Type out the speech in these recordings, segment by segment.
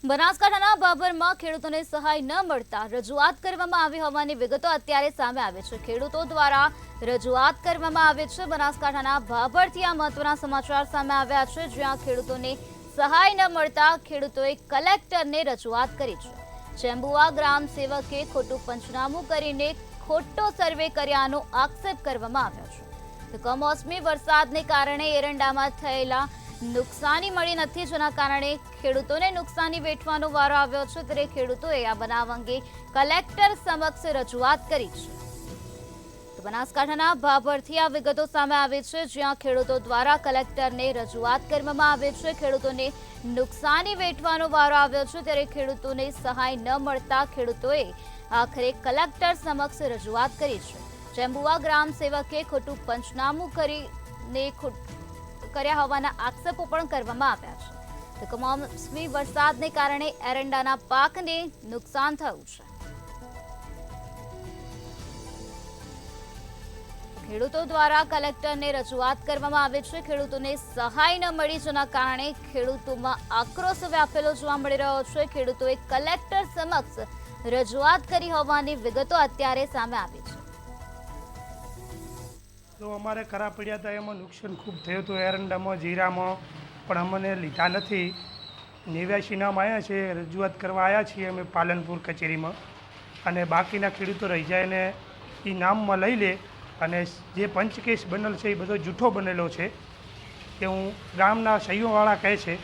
બનાસકાંઠાના બાબરમાં ખેડૂતોને સહાય ન મળતા રજૂઆત કરવામાં આવી હોવાની વિગતો અત્યારે સામે આવે છે। ખેડૂતો દ્વારા રજૂઆત કરવામાં આવે છે। બનાસકાંઠાના બાબરથી આ મહત્વના સમાચાર સામે આવ્યા છે, જ્યાં ખેડૂતોને સહાય ન મળતા ખેડૂતોએ કલેક્ટરને રજૂઆત કરી છે। ચેમ્બુઆ ગ્રામ સેવકે ખોટું પંચનામું કરીને ખોટો સર્વે કર્યાનો આક્ષેપ કરવામાં આવ્યો છે। કમોસમી વરસાદને કારણે એરંડામાં થયેલા નુકસાની મળી નથી, જેના કારણે ખેડૂતોને નુકસાની વેઠવાનો વારો આવ્યો છે। ત્યારે ખેડૂતોએ આ બનાવ અંગે કલેક્ટર સમક્ષ રજૂઆત કરી છે। તો બનાસકાંઠાના ભાભરથી આ વિગતો સામે આવી છે, જ્યાં ખેડૂતો દ્વારા કલેક્ટરને રજૂઆત કરવામાં આવે છે। ખેડૂતોને નુકસાની વેઠવાનો વારો આવ્યો છે, ત્યારે ખેડૂતોને સહાય ન મળતા ખેડૂતોએ આખરે કલેક્ટર સમક્ષ રજૂઆત કરી છે। ચેમ્બુઆ ગ્રામ સેવકે ખોટું પંચનામું કરીને કર્યા હોવાના આક્ષેપો પણ કરવામાં આવ્યા છે। તો કમોસમી વરસાદને કારણે એરંડાના પાકને નુકસાન થયું છે। ખેડૂતો દ્વારા કલેક્ટરને રજૂઆત કરવામાં આવે છે। ખેડૂતોને સહાય ન મળી, જેના કારણે ખેડૂતોમાં આક્રોશ વ્યાપેલો જોવા મળી રહ્યો છે। ખેડૂતોએ કલેક્ટર સમક્ષ રજૂઆત કરી હોવાની વિગતો અત્યારે સામે આવી છે। તો અમારે ખરા પડ્યા હતા, એમાં નુકસાન ખૂબ થયું હતું એરંડામાં, જીરામાં, પણ અમને લીધા નથી। 89 નામ આવ્યા છે, રજૂઆત કરવા આવ્યા છીએ અમે પાલનપુર કચેરીમાં, અને બાકીના ખેડૂતો રહી જાય ને એ નામમાં લઈ લે, અને જે પંચકેસ બનેલ છે એ બધો જૂઠો બનેલો છે એવું ગામના સહીઓવાળા કહે છે।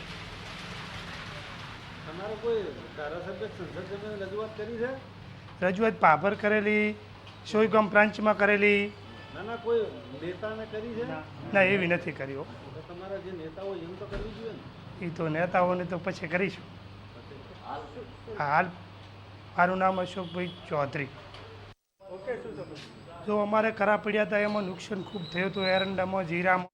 તમારે કોઈ ધારાસભ્ય સંસદ રજૂઆત કરી છે? રજૂઆત ભાભર કરેલી, સોયગામ બ્રાન્ચમાં કરેલી, ના કોઈ નેતાને કરી છે? ના એવી નથી કરી। તો તમારા જે નેતા હોય એમ તો કરવી જોઈએ ને? એ તો નેતાઓને તો પછી કરીશું। હાલ મારું નામ અશોકભાઈ ચૌધરી। ઓકે, શું સમજ? જો અમારે ખરા પડ્યા હતા, એમાં નુકસાન ખૂબ થયું હતું એરંડામાં, જીરામાં।